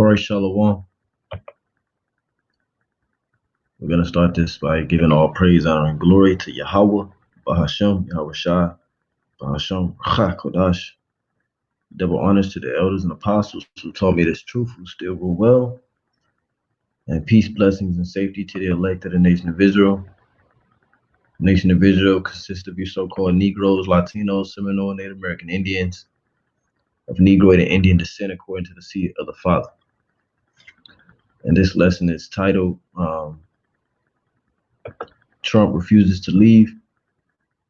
Corey Shalom. We're going to start this by giving all praise, honor, and glory to Yahweh, Bahashem, Yahweh Shai, Bahashem, Ruach Kodash. Double honors to the elders and apostles who taught me this truth, who still rule well. And peace, blessings, and safety to the elect of the nation of Israel. The nation of Israel consists of your so-called Negroes, Latinos, Seminole, Native American Indians, of Negroid and Indian descent according to the seed of the Father. And this lesson is titled, Trump refuses to leave,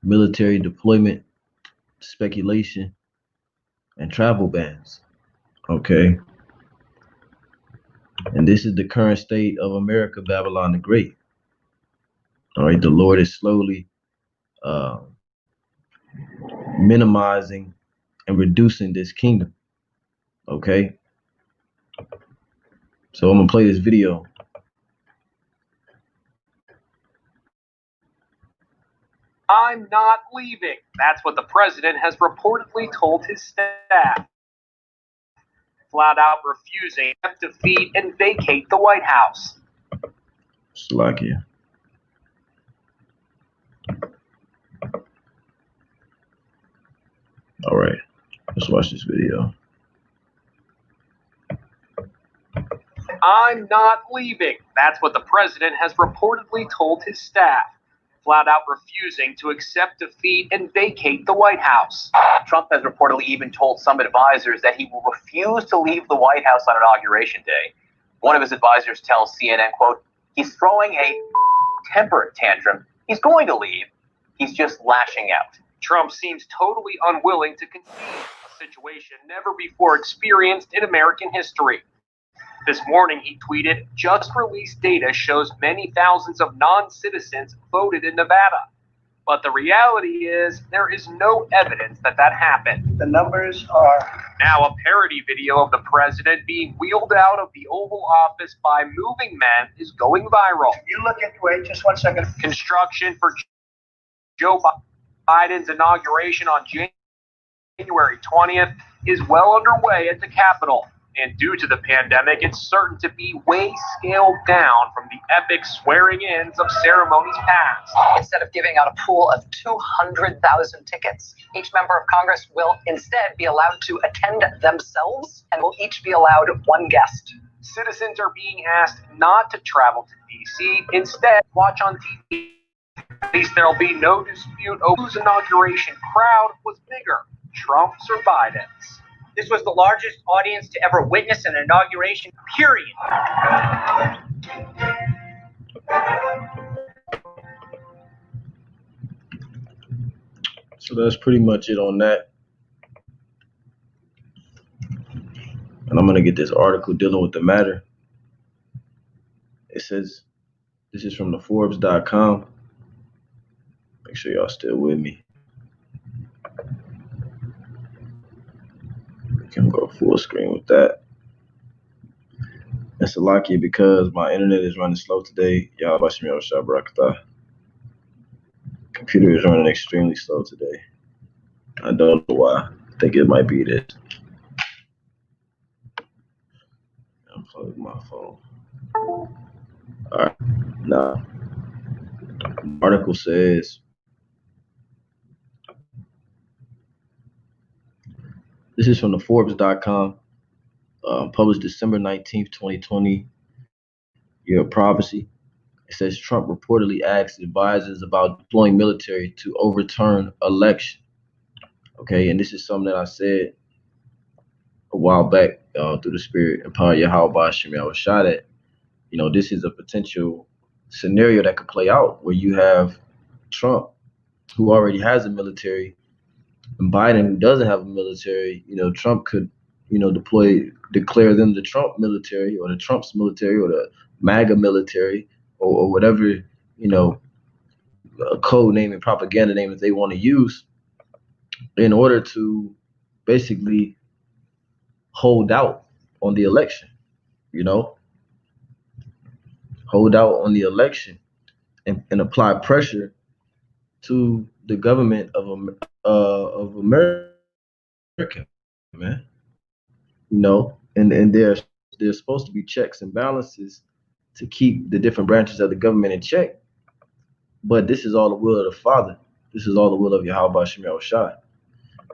military deployment, speculation, and travel bans. Okay. And this is the current state of America, Babylon the Great. All right. The Lord is slowly minimizing and reducing this kingdom. Okay. So I'm going to play this video. I'm not leaving. That's what the president has reportedly told his staff. Flat out refusing to defeat and vacate the White House. Slovakia. All right, let's watch this video. I'm not leaving. That's what the president has reportedly told his staff. Flat out refusing to accept defeat and vacate the White House. Trump has reportedly even told some advisors that he will refuse to leave the White House on Inauguration Day. One of his advisors tells CNN, quote, "He's throwing a temper tantrum. He's going to leave. He's just lashing out." Trump seems totally unwilling to concede, a situation never before experienced in American history. This morning, he tweeted, "Just released data shows many thousands of non-citizens voted in Nevada. But the reality is there is no evidence that that happened." The numbers are... Now a parody video of the president being wheeled out of the Oval Office by moving men is going viral. You look at... Wait, just 1 second. Construction for Joe Biden's inauguration on January 20th is well underway at the Capitol. And due to the pandemic, it's certain to be way scaled down from the epic swearing-ins of ceremonies past. Instead of giving out a pool of 200,000 tickets, each member of Congress will instead be allowed to attend themselves and will each be allowed one guest. Citizens are being asked not to travel to D.C., instead watch on TV. At least there'll be no dispute over whose inauguration crowd was bigger, Trump's or Biden's. This was the largest audience to ever witness an inauguration, period. So that's pretty much it on that. And I'm going to get this article dealing with the matter. It says, this is from the Forbes.com. Make sure y'all still with me. Can go full screen with that. And Salakia, because my internet is running slow today, y'all watching me on Shabrakata. Computer is running extremely slow today. I don't know why. I think it might be this. Unplug my phone. Alright. Now, the article says, this is from the Forbes.com, published December 19th, 2020, Year of Prophecy. It says Trump reportedly asked advisors about deploying military to overturn election. Okay, and this is something that I said a while back through the Spirit and power Yahweh Bashim Yahweh Shai that, you know, this is a potential scenario that could play out where you have Trump, who already has a military, and Biden, who doesn't have a military. You know, Trump could, you know, declare them the Trump military or the Trump's military or the MAGA military or whatever, you know, code name and propaganda name that they want to use in order to basically hold out on the election, you know, hold out on the election and apply pressure to the government of America, man. You know, and their there's supposed to be checks and balances to keep the different branches of the government in check. But this is all the will of the Father. This is all the will of Yahweh Shem Yahushua.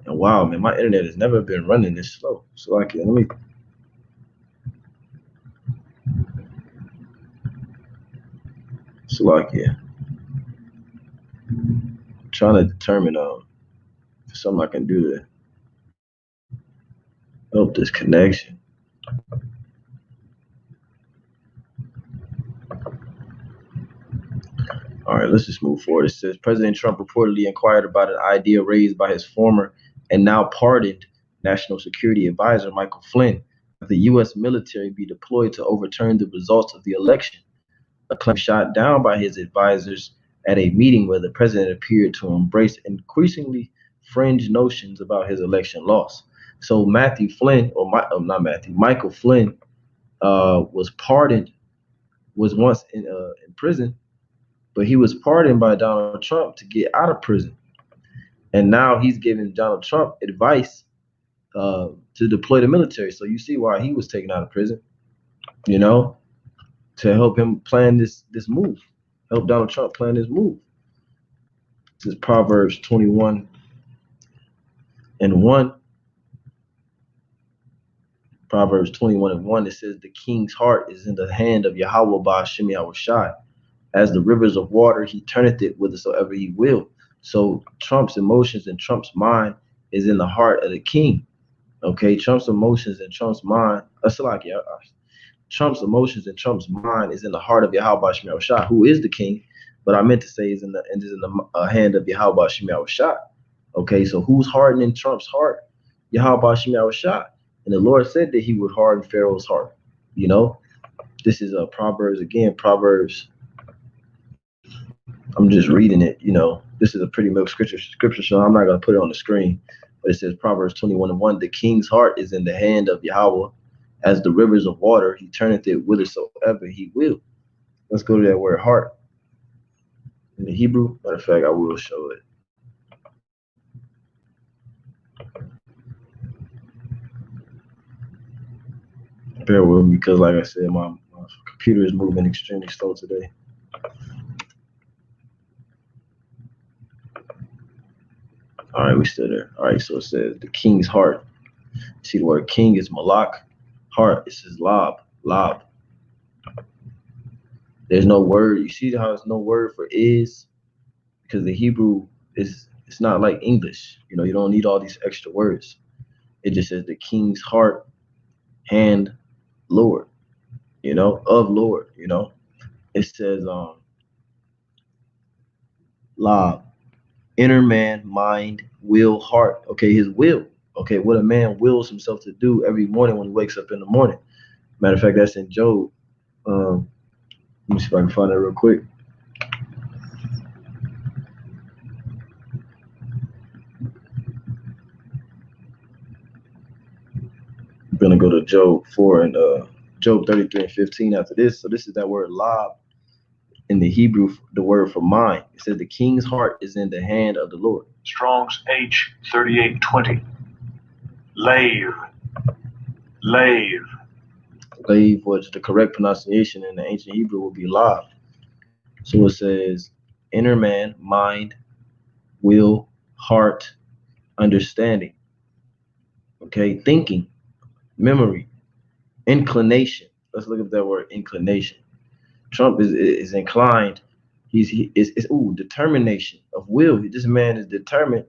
And wow, man, my internet has never been running this slow. So let me. I'm trying to determine something I can do to help this connection. All right, let's just move forward. It says President Trump reportedly inquired about an idea raised by his former and now pardoned National Security Advisor Michael Flynn that the U.S. military be deployed to overturn the results of the election. A claim shot down by his advisors at a meeting where the president appeared to embrace increasingly fringe notions about his election loss. So Michael Flynn was pardoned, was once in prison, but he was pardoned by Donald Trump to get out of prison. And now he's giving Donald Trump advice to deploy the military. So you see why he was taken out of prison, to help him plan this move, help Donald Trump plan this move. This is Proverbs 21:1. Proverbs 21:1, it says, the king's heart is in the hand of Yahweh Ba'ashem Yahushai. As the rivers of water, he turneth it whithersoever he will. So Trump's emotions and Trump's mind is in the heart of the king. Okay, Trump's emotions and Trump's mind, Trump's emotions and Trump's mind is in the heart of Yahweh Ba'ashem Yahushai, who is the king. But I meant to say is in the hand of Yahweh Ba'ashem Yahushai. Okay, so who's hardening Trump's heart? Yahweh Ba'ashem Yahushai. And the Lord said that he would harden Pharaoh's heart. This is Proverbs again. Proverbs. I'm just reading it. This is a pretty milk scripture, so I'm not going to put it on the screen. But it says Proverbs 21:1. The king's heart is in the hand of Yahweh. As the rivers of water, he turneth it whithersoever he will. Let's go to that word heart. In the Hebrew, matter of fact, I will show it. Bear with me because, like I said, my computer is moving extremely slow today. All right, we still there. All right, so it says the king's heart. See the word king is malak. Heart, it says lab. There's no word. You see how there's no word for is? Because the Hebrew it's not like English. You don't need all these extra words. It just says the king's heart, hand, Lord, of Lord, It says lab, inner man, mind, will, heart. Okay, his will. Okay, what a man wills himself to do every morning when he wakes up in the morning. Matter of fact, that's in Job. Let me see if I can find that real quick. I'm gonna go to Job 4 and Job 33:15 after this. So this is that word lab in the Hebrew, the word for mind. It says the king's heart is in the hand of the Lord. Strong's H3820. Lave, which the correct pronunciation in the ancient Hebrew would be lav. So it says inner man, mind, will, heart, understanding. Okay, thinking, memory, inclination. Let's look at that word inclination. Trump is inclined. He's determination of will. This man is determined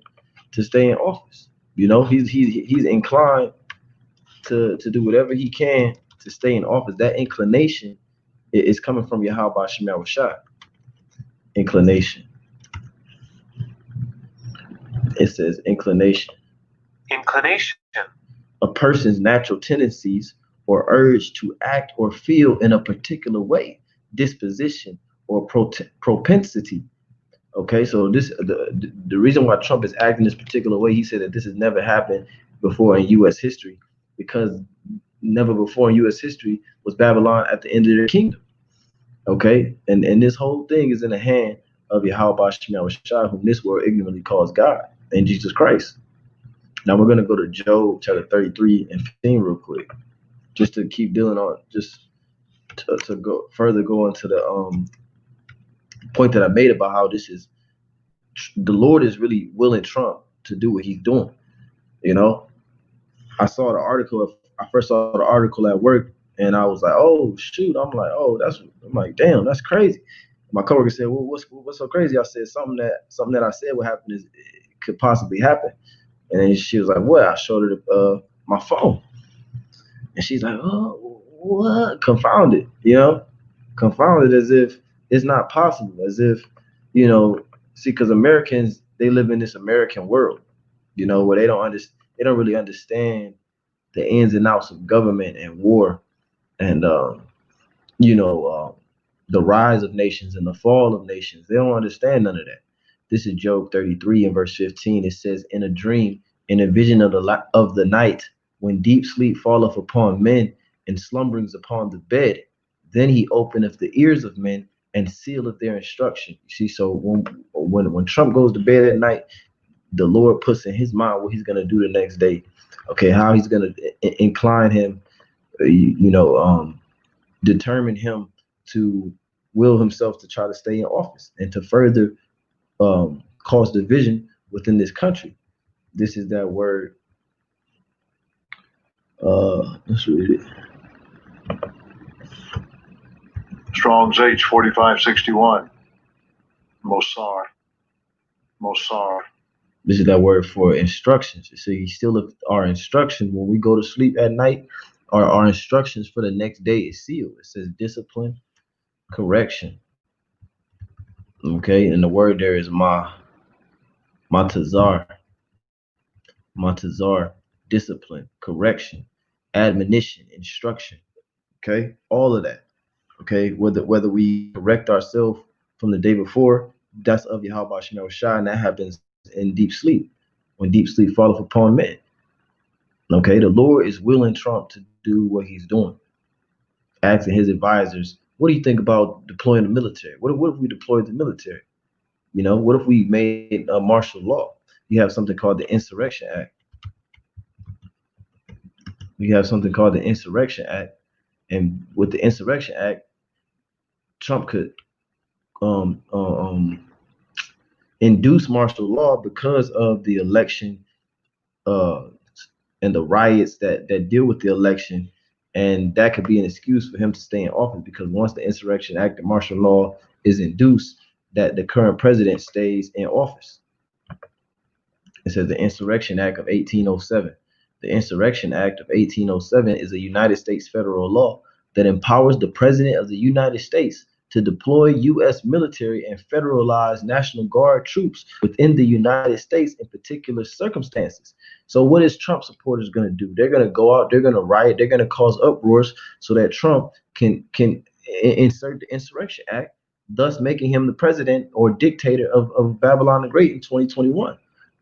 to stay in office. He's inclined to do whatever he can to stay in office. That inclination is coming from Yahweh Ba'ashem Yahushai. Inclination. It says inclination. inclination. A person's natural tendencies or urge to act or feel in a particular way, disposition or propensity. Okay, so the reason why Trump is acting this particular way, he said that this has never happened before in U.S. history, because never before in U.S. history was Babylon at the end of their kingdom. Okay, and this whole thing is in the hand of Yahweh Ba'ashem Yahushua, whom this world ignorantly calls God, and Jesus Christ. Now we're going to go to Job chapter 33 and 15 real quick. just to keep dealing on, just to go into the point that I made about how this is, the Lord is really willing Trump to do what he's doing. You know, I first saw the article at work, and I was like, oh shoot, I'm like, damn, that's crazy. My coworker said, well, what's so crazy? I said something that I said would happen is it could possibly happen. And then she was like, what? I showed her my phone, and she's like, oh, what? Confounded, confounded, as if it's not possible, as if, see, because Americans, they live in this American world, where they don't really understand the ins and outs of government and war, and the rise of nations and the fall of nations. They don't understand none of that. This is Job 33 and verse 15. It says, in a dream, in a vision of the night, when deep sleep falleth upon men and slumberings upon the bed, then he openeth the ears of men and sealeth their instruction. You see, so when Trump goes to bed at night, the Lord puts in his mind what he's going to do the next day. Okay, how he's going to incline him, determine him to will himself to try to stay in office and to further cause division within this country. This is that word. Let's read it. Strong's H4561. Mossar. This is that word for instructions. So you still our instruction when we go to sleep at night, our instructions for the next day is sealed. It says discipline, correction. Okay, and the word there is matazar, discipline, correction, admonition, instruction. Okay, all of that. Okay, whether we correct ourselves from the day before, that's of Yahweh Shem Shai, and that happens in deep sleep, when deep sleep falleth upon men. Okay, the Lord is willing Trump to do what he's doing, asking his advisors, what do you think about deploying the military? What if we deployed the military? What if we made a martial law? You have something called the Insurrection Act. And with the Insurrection Act, Trump could induce martial law because of the election and the riots that deal with the election, and that could be an excuse for him to stay in office, because once the Insurrection Act and martial law is induced, that the current president stays in office. It says the Insurrection Act of 1807. The Insurrection Act of 1807 is a United States federal law that empowers the President of the United States to deploy U.S. military and federalized National Guard troops within the United States in particular circumstances. So what is Trump supporters going to do? They're going to go out, they're going to riot, they're going to cause uproars so that Trump can insert the Insurrection Act, thus making him the president or dictator of Babylon the Great in 2021.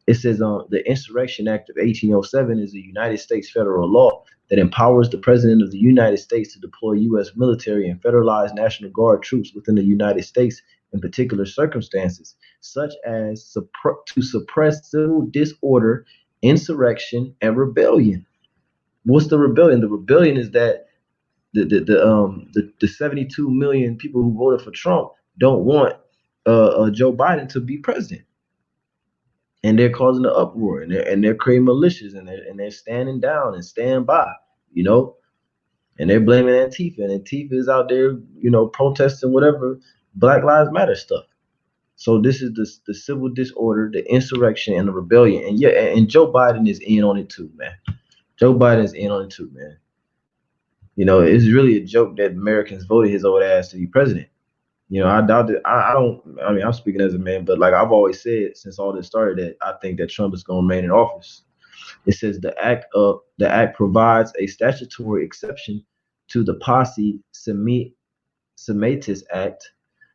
It says the Insurrection Act of 1807 is a United States federal law that empowers the President of the United States to deploy U.S. military and federalized National Guard troops within the United States in particular circumstances, such as to suppress civil disorder, insurrection, and rebellion. What's the rebellion? The rebellion is that the 72 million people who voted for Trump don't want Joe Biden to be president. And they're causing the uproar, and they're creating militias, and they're standing down and stand by, and they're blaming Antifa, and Antifa is out there, protesting whatever Black Lives Matter stuff. So this is the civil disorder, the insurrection, and the rebellion, and Joe Biden is in on it too, man. Joe Biden is in on it too, man. It's really a joke that Americans voted his old ass to be president. I doubt it. I'm speaking as a man, but like I've always said since all this started, that I think that Trump is going to remain in office. It says the act provides a statutory exception to the Posse Semitis Act,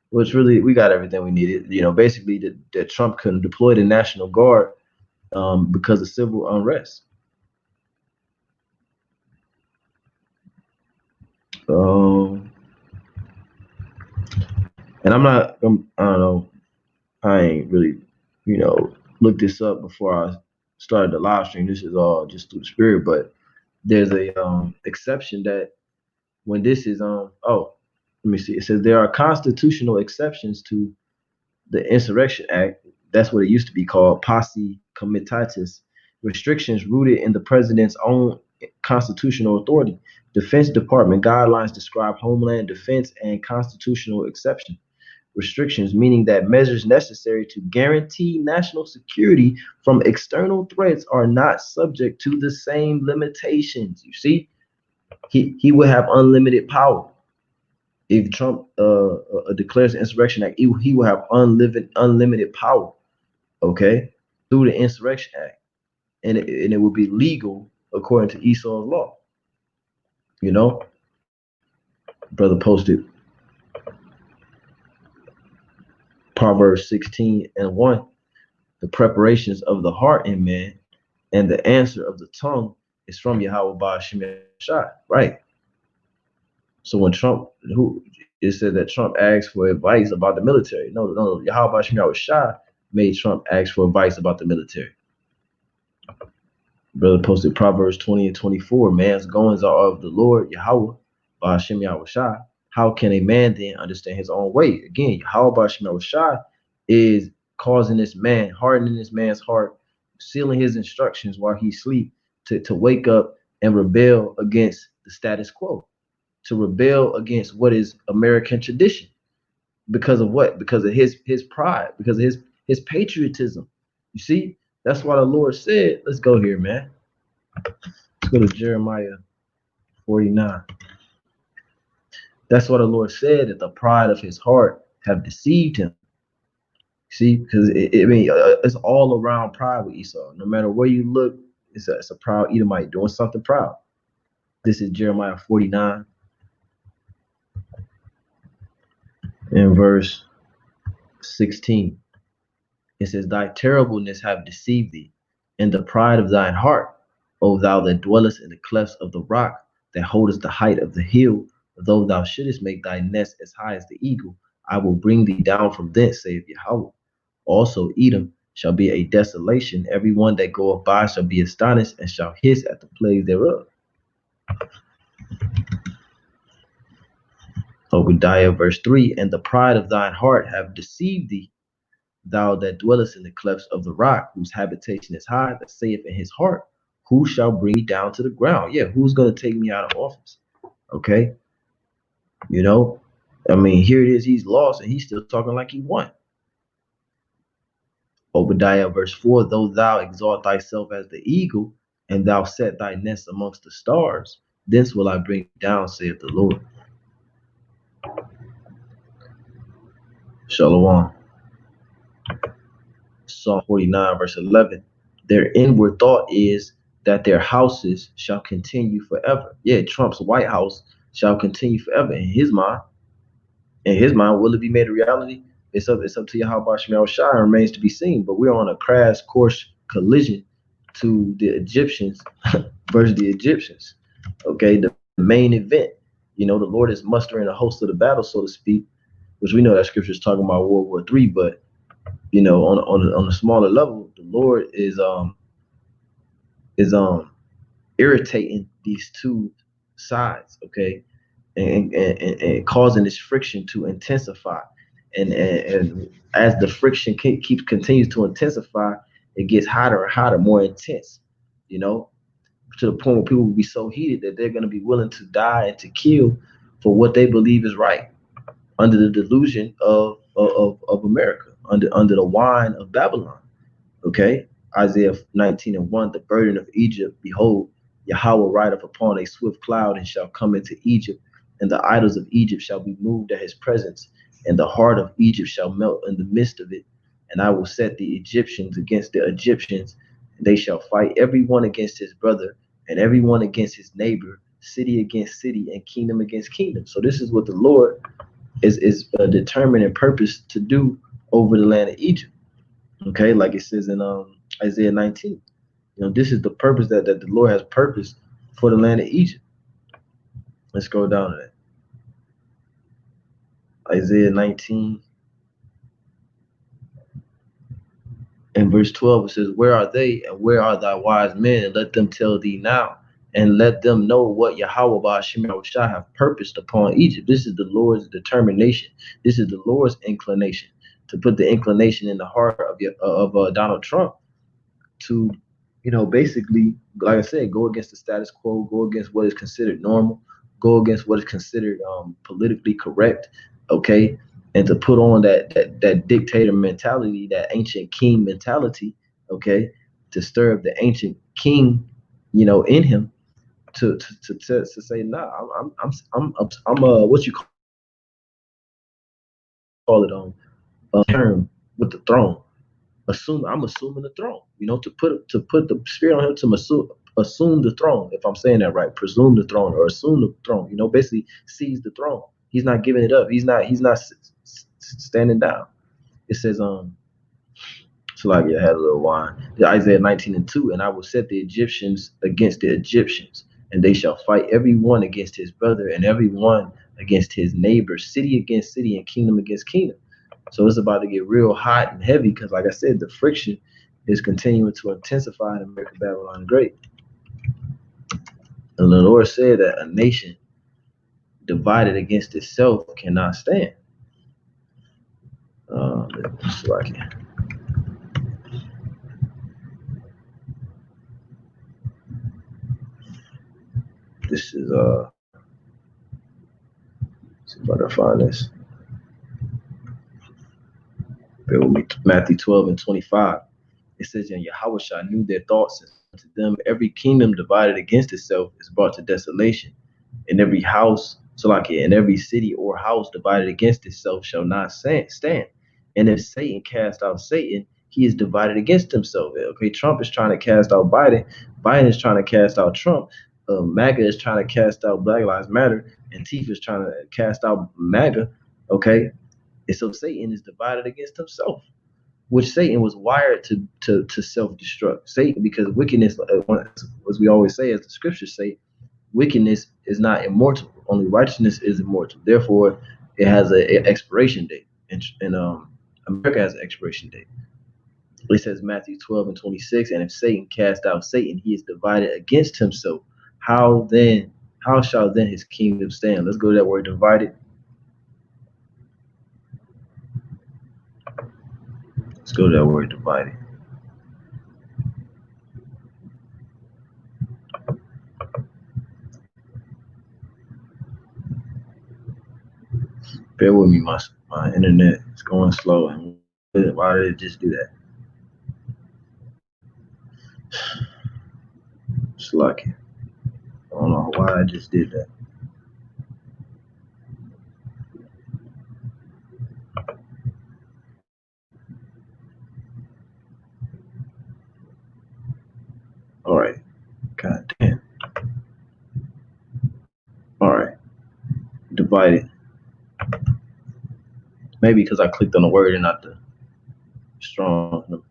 which really, we got everything we needed. Basically that Trump couldn't deploy the National Guard because of civil unrest. And I don't know, I ain't really, looked this up before I started the live stream. This is all just through the spirit, but there's a exception that when this is let me see. It says there are constitutional exceptions to the Insurrection Act. That's what it used to be called, posse comitatus. Restrictions rooted in the president's own constitutional authority. Defense Department guidelines describe homeland defense and constitutional exception. Restrictions, meaning that measures necessary to guarantee national security from external threats are not subject to the same limitations. You see, he would have unlimited power. If Trump declares the Insurrection Act, he will have unlimited power, okay, through the Insurrection Act, and it will be legal according to Esau's law. You know, brother posted Proverbs 16:1. The preparations of the heart in man, and the answer of the tongue is from Yahweh Ba'Shem Shai. Right. So when it said that Trump asked for advice about the military. No, Yahweh Ba'Shem Shai made Trump ask for advice about the military. Brother posted Proverbs 20:24. Man's goings are of the Lord Yahweh Ba'Shem Yahweh Shai. How can a man then understand his own way? Again, Yahweh Ba'Shem Yahweh Shai is causing this man, hardening this man's heart, sealing his instructions while he sleep to wake up and rebel against the status quo, to rebel against what is American tradition. Because of what? Because of his pride, because of his patriotism. You see, that's why the Lord said, let's go here, man. Let's go to Jeremiah 49. That's why the Lord said that the pride of his heart have deceived him. See, because it's all around pride with Esau. No matter where you look, it's a proud Edomite doing something proud. This is Jeremiah 49 in verse 16. It says, thy terribleness have deceived thee, and the pride of thine heart, O thou that dwellest in the clefts of the rock, that holdest the height of the hill. Though thou shouldest make thy nest as high as the eagle, I will bring thee down from thence, saith Yahweh. Also Edom shall be a desolation, every one that goeth by shall be astonished, and shall hiss at the plague thereof. Obadiah verse 3, and the pride of thine heart have deceived thee, thou that dwellest in the clefts of the rock, whose habitation is high, that saith in his heart, who shall bring me down to the ground? Yeah, who's going to take me out of office? Okay. You know, I mean, here it is, he's lost, and he's still talking like he won. Obadiah verse 4, though thou exalt thyself as the eagle, and thou set thy nest amongst the stars, thence will I bring down, saith the Lord. Shalom. Psalm 49 verse 11, their inward thought is that their houses shall continue forever. Yeah, Trump's White House shall continue forever in his mind. In his mind, will it be made a reality? It's up to Yahweh Ba'Shem Shai, remains to be seen. But we're on a crash course collision to the Egyptians versus the Egyptians. Okay, the main event. You know, the Lord is mustering a host of the battle, so to speak, which we know that scripture is talking about World War III. But you know, on a smaller level, the Lord is irritating these two sides. Okay. And causing this friction to intensify, and as the friction continues to intensify, it gets hotter and hotter, more intense. You know, to the point where people will be so heated that they're going to be willing to die and to kill for what they believe is right, under the delusion of America, under the wine of Babylon. Okay, Isaiah 19:1, the burden of Egypt, behold, Yahweh rideth upon a swift cloud, and shall come into Egypt. And the idols of Egypt shall be moved at his presence, and the heart of Egypt shall melt in the midst of it. And I will set the Egyptians against the Egyptians, and they shall fight every one against his brother, and every one against his neighbor, city against city, and kingdom against kingdom. So this is what the Lord is determined and purposed to do over the land of Egypt. Okay, like it says in Isaiah 19. You know, this is the purpose that the Lord has purposed for the land of Egypt. Let's go down to that. Isaiah 19 and verse 12, it says, where are they, and where are thy wise men? And let them tell thee now, and let them know what Yahweh Ba'ashim Yahushua have purposed upon Egypt. This is the Lord's determination. This is the Lord's inclination to put the inclination in the heart of Donald Trump to, basically, like I said, go against the status quo, go against what is considered normal, go against what is considered politically correct, okay, and to put on that dictator mentality, that ancient king mentality, okay, to stir up the ancient king, in him, to say, nah, I'm what you call it term with the throne. I'm assuming the throne, to put the spirit on him to assume the throne, if I'm saying that right, presume the throne or assume the throne, basically seize the throne. He's not giving it up. He's not standing down. It says, so like I had a little wine. Isaiah 19:2, and I will set the Egyptians against the Egyptians, and they shall fight every one against his brother and every one against his neighbor, city against city and kingdom against kingdom. So it's about to get real hot and heavy because, like I said, the friction is continuing to intensify in America, Babylon the Great. And the Lord said that a nation divided against itself cannot stand. This is see if I can find this. Matthew 12:25. It says, and Yahushua knew their thoughts, and to them every kingdom divided against itself is brought to desolation, and every house, and every city or house divided against itself shall not stand. And if Satan cast out Satan, he is divided against himself. Okay, Trump is trying to cast out Biden. Biden is trying to cast out Trump. MAGA is trying to cast out Black Lives Matter. Antifa is trying to cast out MAGA. Okay, and so Satan is divided against himself, which Satan was wired to self-destruct. Satan, because wickedness, as we always say, as the scriptures say, wickedness is not immortal. Only righteousness is immortal. Therefore, it has an expiration date. And America has an expiration date. It says Matthew 12:26, and if Satan cast out Satan, he is divided against himself. How shall then his kingdom stand? Let's go to that word divided. Let's go to that word divided. Bear with me, my internet is going slow, and why did it just do that? It's lucky. I don't know why I just did that. All right. God damn. All right. Divided. Maybe because I clicked on the word and not the strong. All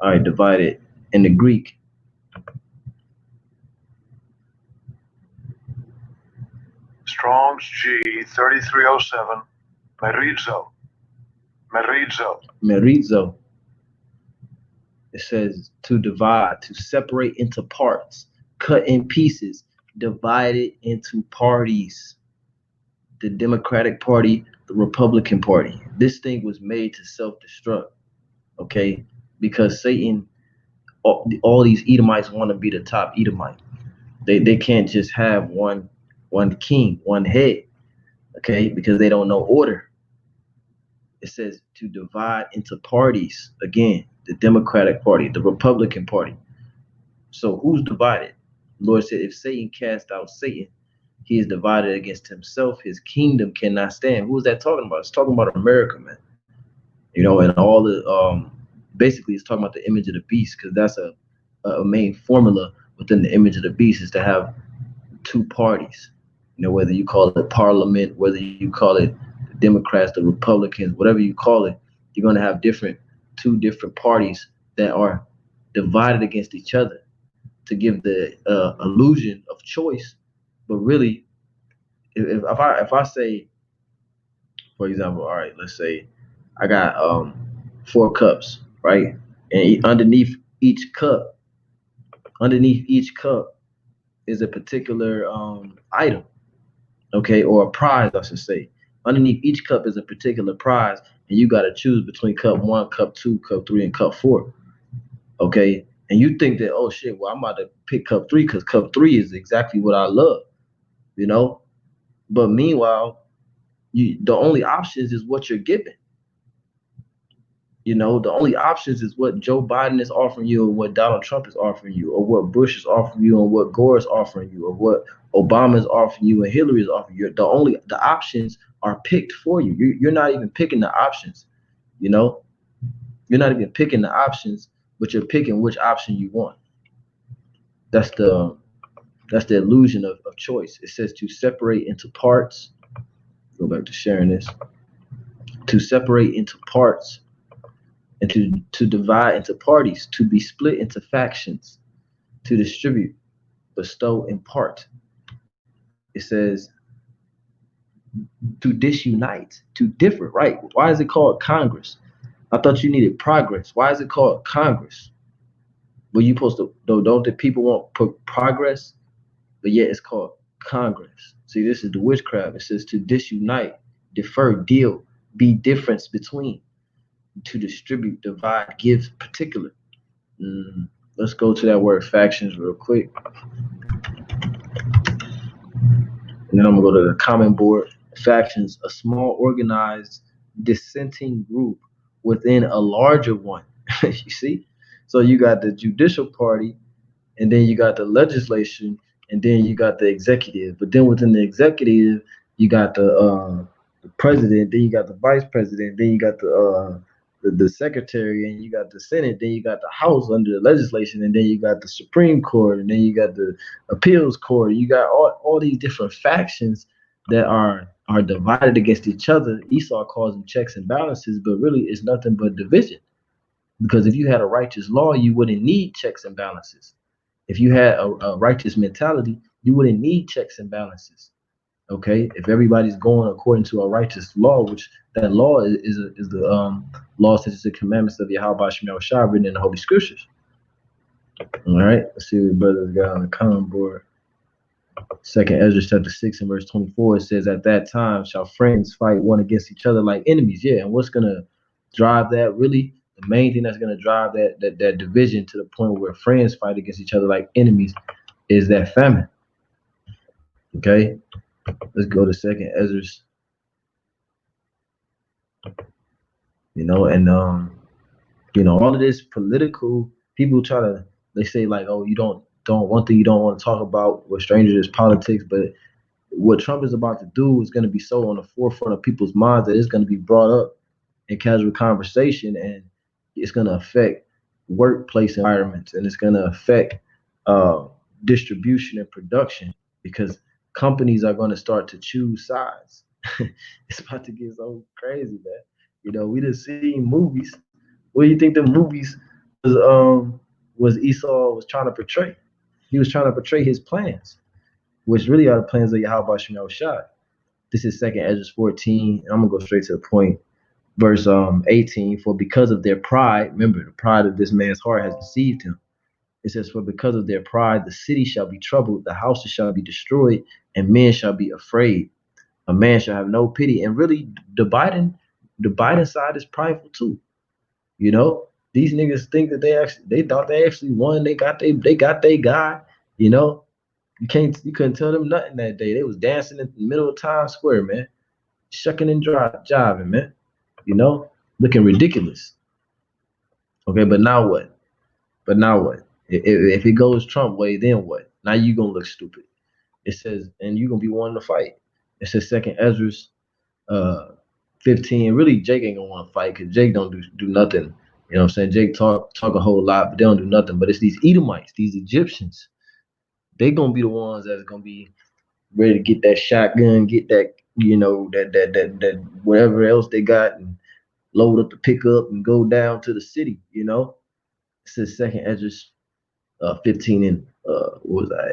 right, divided. In the Greek, Strong's G 3307. merizo. It says to divide, to separate into parts, cut in pieces, divided into parties. The Democratic Party, the Republican Party. This thing was made to self-destruct, okay? Because Satan, all these Edomites want to be the top Edomite. They can't just have one king, one head, okay? Because they don't know order. It says to divide into parties. Again, the Democratic Party, the Republican Party. So who's divided? The Lord said, if Satan cast out Satan, he is divided against himself. His kingdom cannot stand. Who is that talking about? It's talking about America, man. And all the basically it's talking about the image of the beast, because that's a main formula within the image of the beast is to have two parties. Whether you call it parliament, whether you call it the Democrats, the Republicans, whatever you call it, you're going to have two different parties that are divided against each other to give the illusion of choice. But really, if I say, for example, all right, let's say I got 4 cups, right? And underneath each cup is a particular item, okay, or a prize, I should say. Underneath each cup is a particular prize, and you got to choose between cup 1, cup 2, cup 3, and cup 4, okay? And you think that, oh shit, well, I'm about to pick cup 3 because cup 3 is exactly what I love, you know? But meanwhile, the only options is what you're given. You know, the only options is what Joe Biden is offering you, or what Donald Trump is offering you, or what Bush is offering you, and what Gore is offering you, or what Obama is offering you, and Hillary is offering you. The options are picked for you. You're not even picking the options. You know, you're not even picking the options, but you're picking which option you want. That's the illusion of choice. It says to separate into parts. Go back to sharing this. To separate into parts. And to divide into parties, to be split into factions, to distribute, bestow, impart. It says to disunite, to differ, right? Why is it called Congress? I thought you needed progress. Why is it called Congress? Well, you supposed to, don't the people want progress? But yet it's called Congress. See, this is the witchcraft. It says to disunite, defer, deal, be difference between. To distribute, divide, give, particular. Let's go to that word factions real quick. And then I'm gonna go to the common board. Factions, a small organized dissenting group within a larger one. You see? So you got the judicial party, and then you got the legislation, and then you got the executive. But then within the executive, you got the president, then you got the vice president, then you got the secretary, and you got the Senate, then you got the House under the legislation, and then you got the Supreme Court, and then you got the appeals court. You got all these different factions that are divided against each other. Esau calls them checks and balances, but really it's nothing but division. Because if you had a righteous law, you wouldn't need checks and balances. If you had a righteous mentality, you wouldn't need checks and balances. Okay, if everybody's going according to a righteous law, which that law is the law such as the commandments of Yahweh Shemel Shah written in the Holy Scriptures. All right, let's see what the brothers got on the common board. 2nd Ezra chapter 6 and verse 24, it says, "At that time shall friends fight one against each other like enemies." Yeah, and what's gonna drive that? Really, the main thing that's gonna drive that division to the point where friends fight against each other like enemies is that famine. Okay. Let's go to 2nd Ezra. You know, and you know, all of this political, people they say like, oh, one thing you don't want to talk about with strangers is politics, but what Trump is about to do is going to be so on the forefront of people's minds that it's going to be brought up in casual conversation, and it's going to affect workplace environments, and it's going to affect distribution and production, because companies are going to start to choose sides. It's about to get so crazy, man. You know, we just seen movies. What do you think the movies was Esau was trying to portray? He was trying to portray his plans, which really are the plans of Yahweh Shemel Shah. This is 2nd Ezra 14. And I'm gonna go straight to the point. Verse 18. For because of their pride, remember the pride of this man's heart has deceived him. It says, for because of their pride, the city shall be troubled, the houses shall be destroyed, and men shall be afraid. A man shall have no pity. And really, the Biden side is prideful too. You know, these niggas think that they thought they actually won. They got their guy. You know, you couldn't tell them nothing that day. They was dancing in the middle of Times Square, man, shucking and jiving, man. You know, looking ridiculous. Okay, but now what? If it goes Trump way, then what? Now you gonna look stupid. It says, and you gonna be wanting to fight. It says 2nd Ezra 15. Really, Jake ain't gonna want to fight because Jake don't do nothing. You know what I'm saying? Jake talk a whole lot, but they don't do nothing. But it's these Edomites, these Egyptians. They gonna be the ones that's gonna be ready to get that shotgun, get that, you know, that whatever else they got, and load up the pickup and go down to the city. You know, it says 2nd Ezra 15 and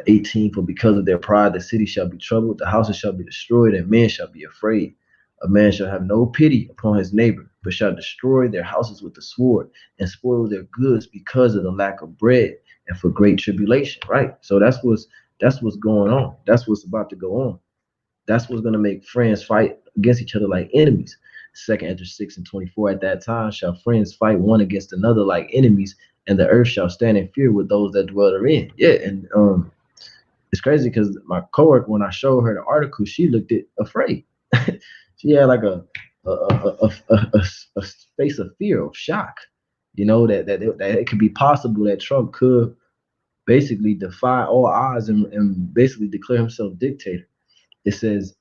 18. For because of their pride, the city shall be troubled, the houses shall be destroyed, and men shall be afraid. A man shall have no pity upon his neighbor, but shall destroy their houses with the sword and spoil their goods because of the lack of bread and for great tribulation. Right. So that's what's That's what's going on. That's what's about to go on. That's what's going to make friends fight against each other like enemies. Second Ezra 6 and 24. At that time shall friends fight one against another like enemies, and the earth shall stand in fear with those that dwell therein. Yeah, and it's crazy because my coworker, when I showed her the article, she looked it afraid. She had like a space of fear, of shock. You know that it could be possible that Trump could basically defy all odds and basically declare himself dictator. It says,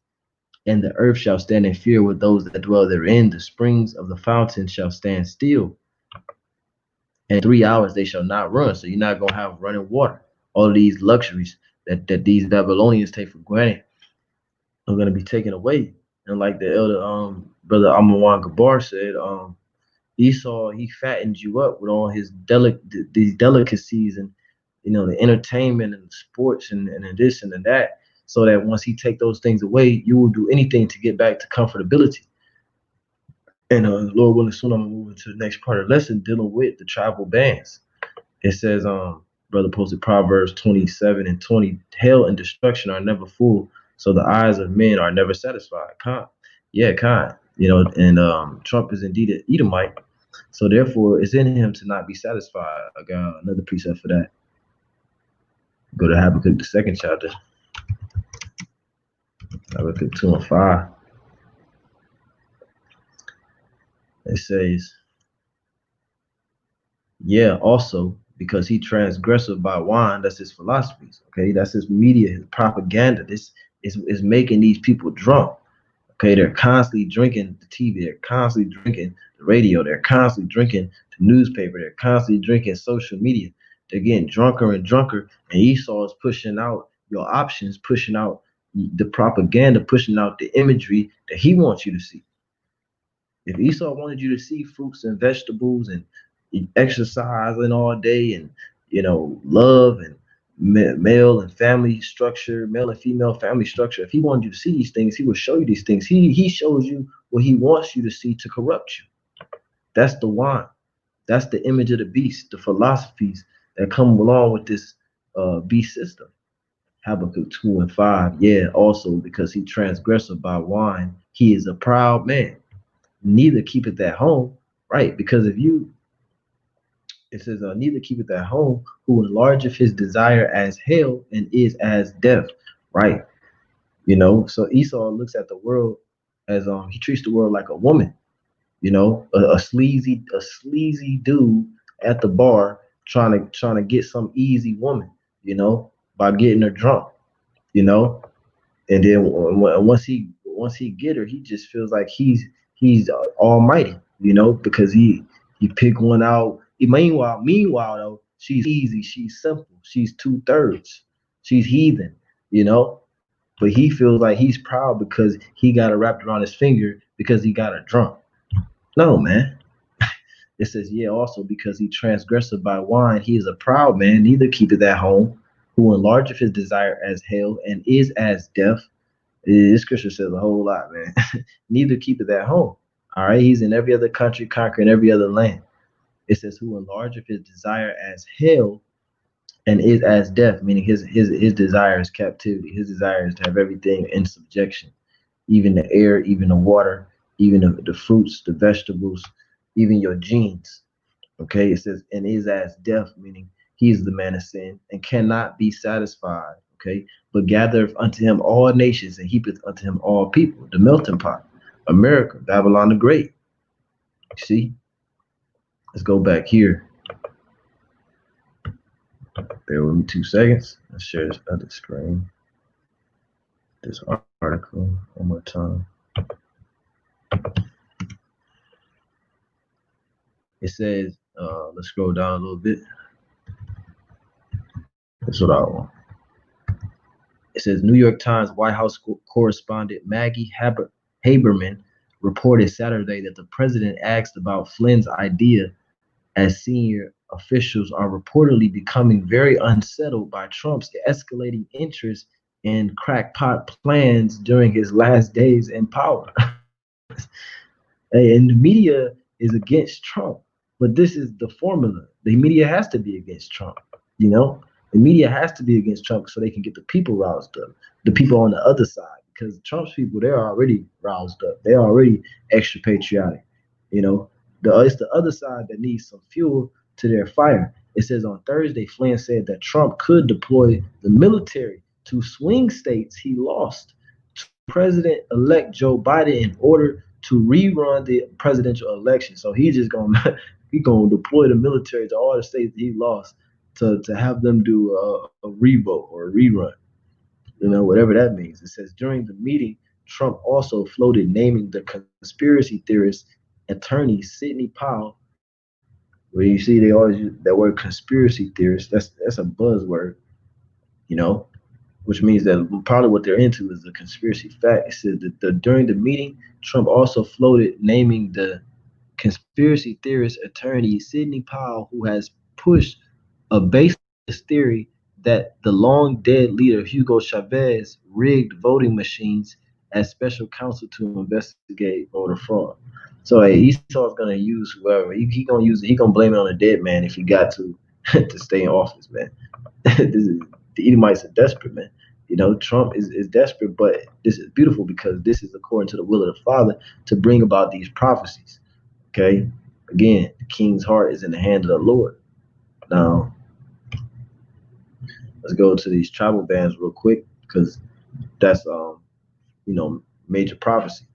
and the earth shall stand in fear with those that dwell therein. The springs of the fountain shall stand still. And 3 hours they shall not run. So you're not going to have running water. All of these luxuries that these Babylonians take for granted are going to be taken away. And like the elder brother Amawan Gabar said, Esau, he fattened you up with all his these delicacies and, you know, the entertainment and the sports and this and that, so that once he take those things away, you will do anything to get back to comfortability. And Lord willing, soon I'm gonna move into the next part of the lesson dealing with the tribal bands. It says, brother posted Proverbs 27 and 20, hell and destruction are never full, so the eyes of men are never satisfied. You know, and Trump is indeed an Edomite, so therefore it's in him to not be satisfied. I got another precept for that. Go to Habakkuk, the 2nd chapter. Habakkuk 2 and 5. It says, yeah, also because he transgresseth by wine, that's his philosophies. Okay, that's his media, his propaganda. This is making these people drunk. Okay, they're constantly drinking the TV, they're constantly drinking the radio, they're constantly drinking the newspaper, they're constantly drinking social media. They're getting drunker and drunker, and Esau is pushing out your options, pushing out the propaganda, pushing out the imagery that he wants you to see. If Esau wanted you to see fruits and vegetables and exercising all day and, you know, love and male and family structure, male and female family structure, if he wanted you to see these things, he would show you these things. He shows you what he wants you to see to corrupt you. That's the wine. That's the image of the beast, the philosophies that come along with this beast system. Habakkuk 2 and 5. Yeah, also because he transgresseth by wine, he is a proud man. Neither keepeth at home, right? Because if you, it says, neither keepeth at home, who enlargeth his desire as hell and is as death, right? You know, so Esau looks at the world as he treats the world like a woman, you know, a sleazy dude at the bar trying to get some easy woman, you know, by getting her drunk, you know, and then once he get her, he just feels like he's almighty, you know, because he pick one out. Meanwhile though, she's easy, she's simple, she's 2/3, she's heathen, you know, but he feels like he's proud because he got her wrapped around his finger because he got her drunk. No, man. It says, yeah, also because he transgresseth by wine, he is a proud man, neither keepeth at home, who enlargeth his desire as hell and is as death. This scripture says a whole lot, man. Neither keepeth at home. All right, he's in every other country, conquering every other land. It says, who enlargeth his desire as hell and is as death, meaning his desire is captivity. His desire is to have everything in subjection, even the air, even the water, even the fruits, the vegetables, even your genes. Okay, it says, and is as death, meaning he is the man of sin and cannot be satisfied. Okay, but gathereth unto him all nations and heapeth unto him all people. The melting pot, America, Babylon the Great. You see, let's go back here. Bear with me 2 seconds. Let's share this other screen. This article one more time. It says, let's scroll down a little bit. That's what I want. It says, New York Times White House correspondent Maggie Haberman reported Saturday that the president asked about Flynn's idea, as senior officials are reportedly becoming very unsettled by Trump's escalating interest in crackpot plans during his last days in power. And the media is against Trump, but this is the formula. The media has to be against Trump, you know? The media has to be against Trump so they can get the people roused up, the people on the other side, because Trump's people, they're already roused up. They're already extra patriotic. You know, it's the other side that needs some fuel to their fire. It says on Thursday, Flynn said that Trump could deploy the military to swing states he lost to President-elect Joe Biden in order to rerun the presidential election. So he's just gonna deploy the military to all the states that he lost to have them do a revote or a rerun, whatever that means. It says during the meeting, Trump also floated naming the conspiracy theorist attorney Sidney Powell. Where you see they always use that word conspiracy theorist. That's a buzzword, which means that probably what they're into is the conspiracy fact. It says that during the meeting, Trump also floated naming the conspiracy theorist attorney Sidney Powell, who has pushed a baseless theory that the long dead leader Hugo Chavez rigged voting machines as special counsel to investigate voter fraud. So hey, Esau's gonna use whoever he gonna use it. He gonna blame it on the dead man if he got to to stay in office, man. The Edomites are desperate, man. Trump is desperate, but this is beautiful because this is according to the will of the Father to bring about these prophecies. Okay, again, the king's heart is in the hand of the Lord. Now, let's go to these tribal bands real quick because that's major prophecy.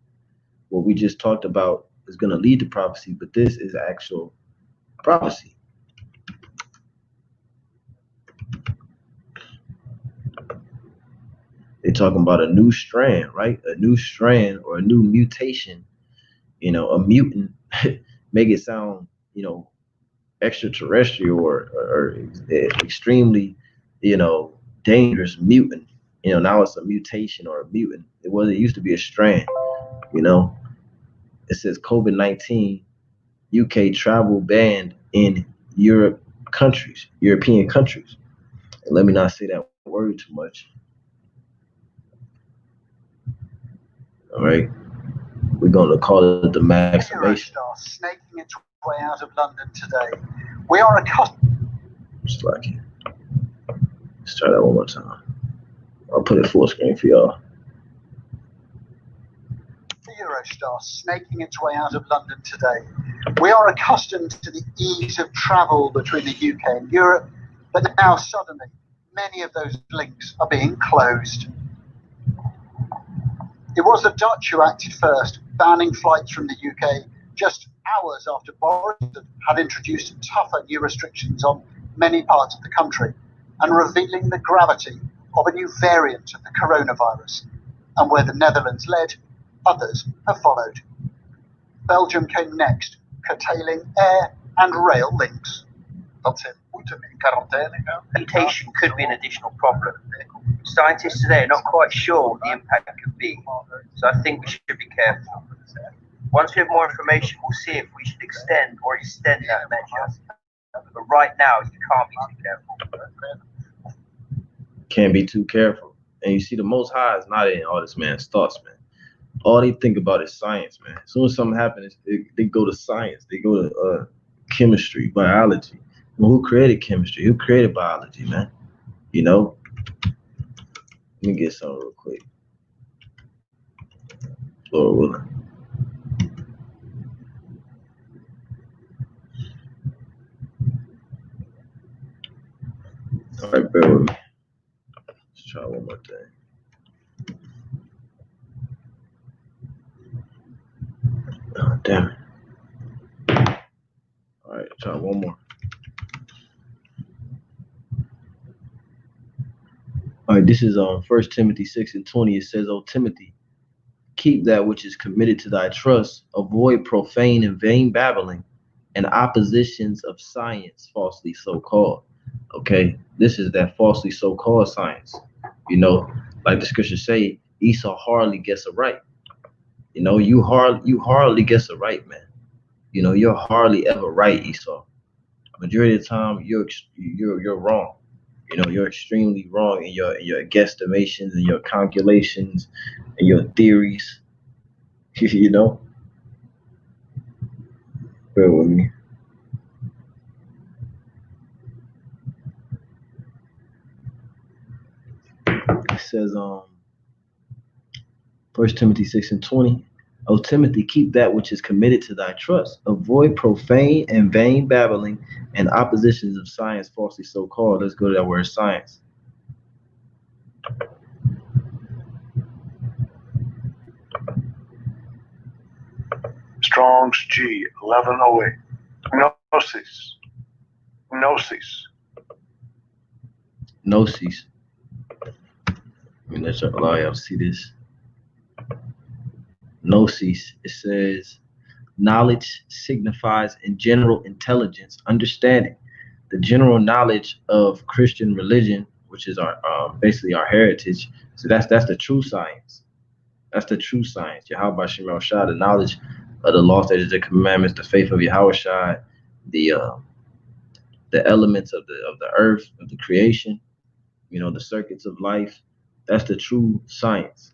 What we just talked about is going to lead to prophecy, but this is actual prophecy. They're talking about a new strand, right? A new strand or a new mutation, a mutant. Make it sound, extraterrestrial or extremely, dangerous mutant. Now it's a mutation or a mutant. It used to be a strand, It says COVID-19 UK travel banned in European countries. And let me not say that word too much. All right. We're going to call it the maximation. Eurostar snaking its way out of London today. We are accustomed. Just like it. Let's try that one more time. I'll put it full screen for y'all. Eurostar snaking its way out of London today. We are accustomed to the ease of travel between the UK and Europe, but now suddenly many of those links are being closed. It was the Dutch who acted first, banning flights from the UK just hours after Boris had introduced tougher new restrictions on many parts of the country and revealing the gravity of a new variant of the coronavirus. And where the Netherlands led, others have followed. Belgium came next, curtailing air and rail links. Mutation could be an additional problem. Scientists today are not quite sure what the impact could be, so I think we should be careful. Once we have more information, we'll see if we should extend that measure. But right now, you can't be too careful. Can't be too careful. And you see, the Most High is not in all this man's thoughts, man. All they think about is science, man. As soon as something happens, they go to science. They go to chemistry, biology. Well, who created chemistry? Who created biology, man? Let me get some real quick. Lord willing. All right, bear with me. Let's try one more thing. Oh, damn it. All right, try one more. All right, this is on 1 Timothy 6:20. It says, "O Timothy, keep that which is committed to thy trust. Avoid profane and vain babbling and oppositions of science, falsely so-called." Okay, this is that falsely so-called science. Like the scriptures say, Esau hardly gets it right. You hardly gets it right, man. You're hardly ever right, Esau. Majority of the time, you're wrong. You're extremely wrong in your guesstimations and your calculations and your theories. Bear with me. says 1 Timothy 6:20. O Timothy, keep that which is committed to thy trust. Avoid profane and vain babbling and oppositions of science falsely so called. Let's go to that word science. Strong's G 1108. Gnosis. Gnosis. Gnosis. Let's allow y'all to see this. Gnosis. It says, knowledge signifies in general intelligence, understanding. The general knowledge of Christian religion, which is our basically our heritage. So that's the true science. That's the true science. Yahweh Shem El Shah, the knowledge of the law, statutes, the commandments, the faith of Yahweh Shah, the elements of the earth, of the creation, the circuits of life. That's the true science.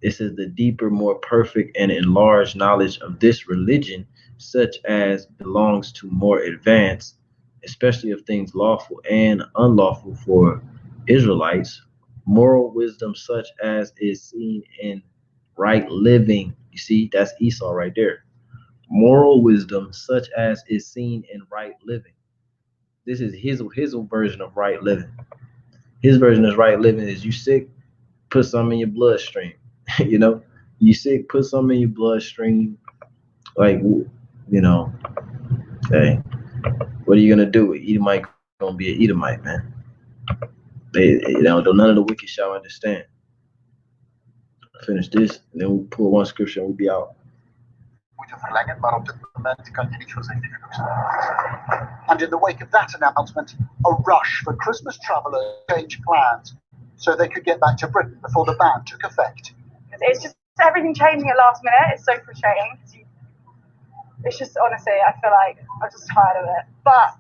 It says the deeper, more perfect, and enlarged knowledge of this religion, such as belongs to more advanced, especially of things lawful and unlawful for Israelites, moral wisdom such as is seen in right living. You see, that's Esau right there. Moral wisdom such as is seen in right living. This is his version of right living. His version of right living is you sick, put some in your bloodstream. You sick, put some in your bloodstream. Like, hey, what are you gonna do? Edomite gonna be an Edomite, man. None of the wicked shall understand. Finish this, and then we'll pull one scripture and we'll be out. And in the wake of that announcement, a rush for Christmas travelers changed plans so they could get back to Britain before the ban took effect. It's just everything changing at last minute. It's so frustrating. It's just, honestly, I feel like I'm just tired of it. But,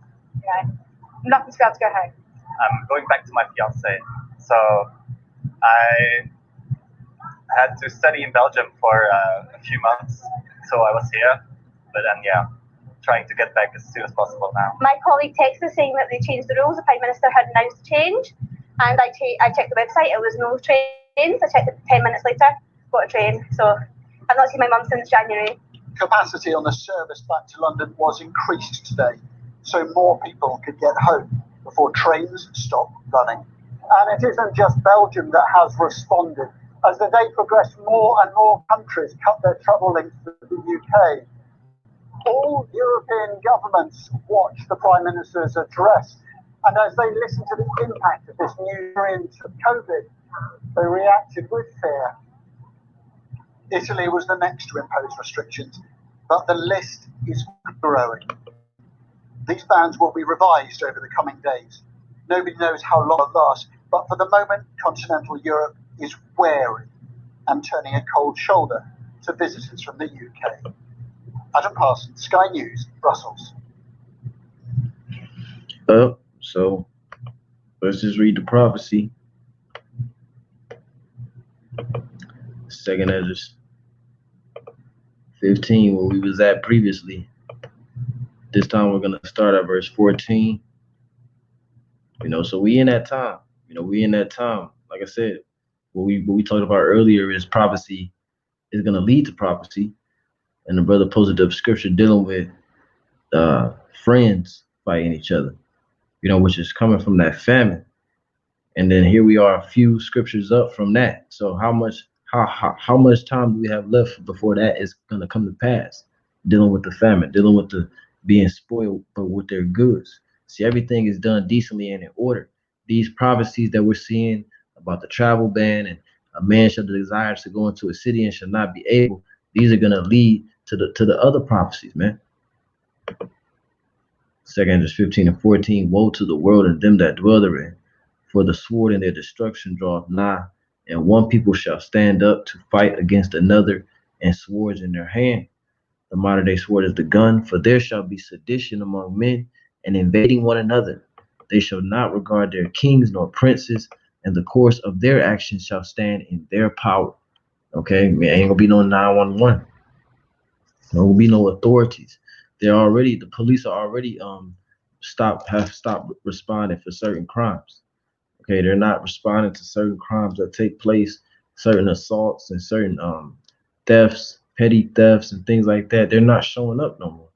nothing to be able to go home. I'm going back to my fiance. So I had to study in Belgium for a few months. So I was here. But then, trying to get back as soon as possible now. My colleague texted saying that they changed the rules. The Prime Minister had announced the change. And I checked the website. It was no trains. I checked it 10 minutes later. Got a train. So I've not seen my mum since January. Capacity on the service back to London was increased today, so more people could get home before trains stopped running. And it isn't just Belgium that has responded. As the day progressed, more and more countries cut their travel links to the UK. All European governments watched the Prime Minister's address, and as they listened to the impact of this new variant of COVID, they reacted with fear. Italy was the next to impose restrictions, but the list is growing. These bans will be revised over the coming days. Nobody knows how long it'll last, but for the moment, continental Europe is wary and turning a cold shoulder to visitors from the UK. Adam Parsons, Sky News, Brussels. So let's just read the prophecy. Second Ezra 15, where we was at previously. This time we're gonna start at verse 14. So we in that time. We in that time. Like I said, what we talked about earlier is prophecy is gonna lead to prophecy. And the brother posted up scripture dealing with friends fighting each other, which is coming from that famine. And then here we are a few scriptures up from that. So how much time do we have left before that is going to come to pass? Dealing with the famine, dealing with the being spoiled, but with their goods. See, everything is done decently and in order. These prophecies that we're seeing about the travel ban and a man shall desire to go into a city and shall not be able, these are going to lead to the other prophecies, man. 2 Ezra 15 and 14, woe to the world and them that dwell therein, for the sword and their destruction draweth nigh, and one people shall stand up to fight against another, and swords in their hand. The modern day sword is the gun, for there shall be sedition among men, and invading one another. They shall not regard their kings nor princes, and the course of their actions shall stand in their power. Okay, ain't gonna be no 911. There will be no authorities. The police are already have stopped responding for certain crimes. Okay, they're not responding to certain crimes that take place, certain assaults and certain thefts, petty thefts and things like that. They're not showing up no more.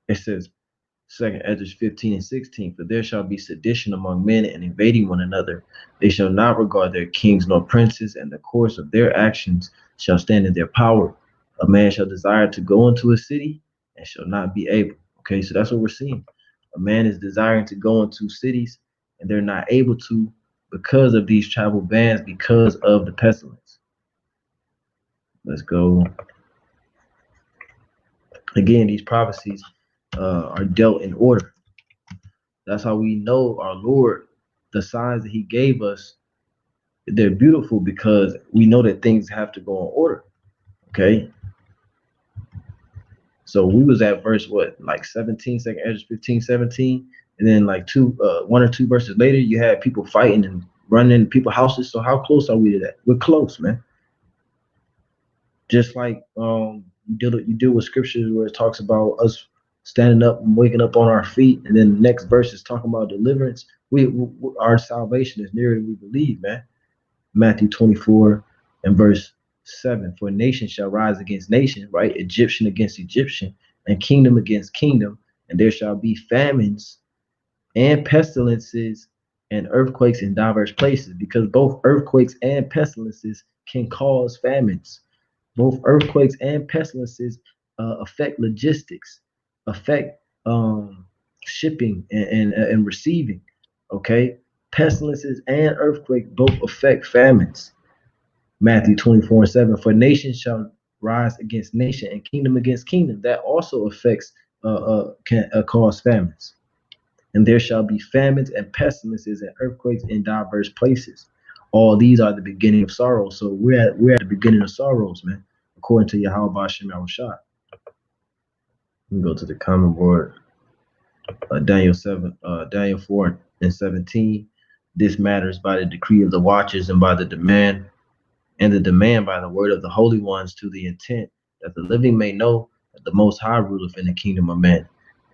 It says 2nd Ezra 15 and 16, for there shall be sedition among men and invading one another. They shall not regard their kings nor princes, and the course of their actions shall stand in their power. A man shall desire to go into a city and shall not be able. Okay, so that's what we're seeing. A man is desiring to go into cities and they're not able to because of these travel bans, because of the pestilence. Let's go. Again, these prophecies are dealt in order. That's how we know our Lord, the signs that he gave us, they're beautiful because we know that things have to go in order. Okay. So we was at verse what, like 17, 2nd Ezra 15, 17, and then like 1 or 2 verses later, you had people fighting and running in people's houses. So how close are we to that? We're close, man. Just like you deal with scriptures where it talks about us standing up and waking up on our feet, and then the next verse is talking about deliverance. Our salvation is nearer than we believe, man. Matthew 24 and verse 7, for nation shall rise against nation, right? Egyptian against Egyptian, and kingdom against kingdom, and there shall be famines and pestilences and earthquakes in diverse places, because both earthquakes and pestilences can cause famines. Both earthquakes and pestilences affect logistics, affect shipping and receiving. Okay, pestilences and earthquakes both affect famines. Matthew 24 and 7, for nation shall rise against nation and kingdom against kingdom. That also affects can cause famines. And there shall be famines and pestilences and earthquakes in diverse places. All these are the beginning of sorrows. So we're at the beginning of sorrows, man, according to Yahweh Bashem Yahushua. We can go to the common board. Daniel 4 and 17. This matters by the decree of the watchers and by the demand, by the word of the holy ones, to the intent that the living may know that the Most High ruleth in the kingdom of men,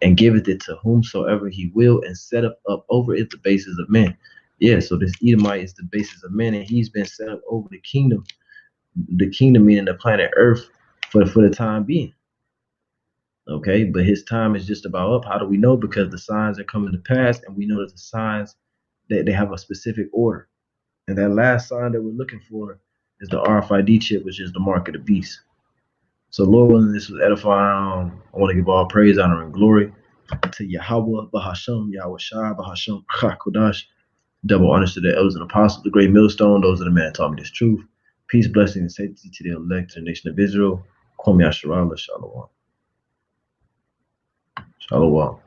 and giveth it to whomsoever he will, and set up over it the bases of men. Yeah, so this Edomite is the basis of men, and he's been set up over the kingdom meaning the planet Earth for the time being. Okay, but his time is just about up. How do we know? Because the signs are coming to pass, and we know that the signs, that they have a specific order. And that last sign that we're looking for is the RFID chip, which is the mark of the beast. So Lord willing, this was edifying. I want to give all praise, honor, and glory to Yahweh, Bahasham, Yahweh Shai, Bahasham, Kodash. Double honors to the elders and apostles, the great millstone. Those are the men taught me this truth. Peace, blessing, and safety to the elect, to the nation of Israel. Kwame Asherallah, Shalom. Shalom.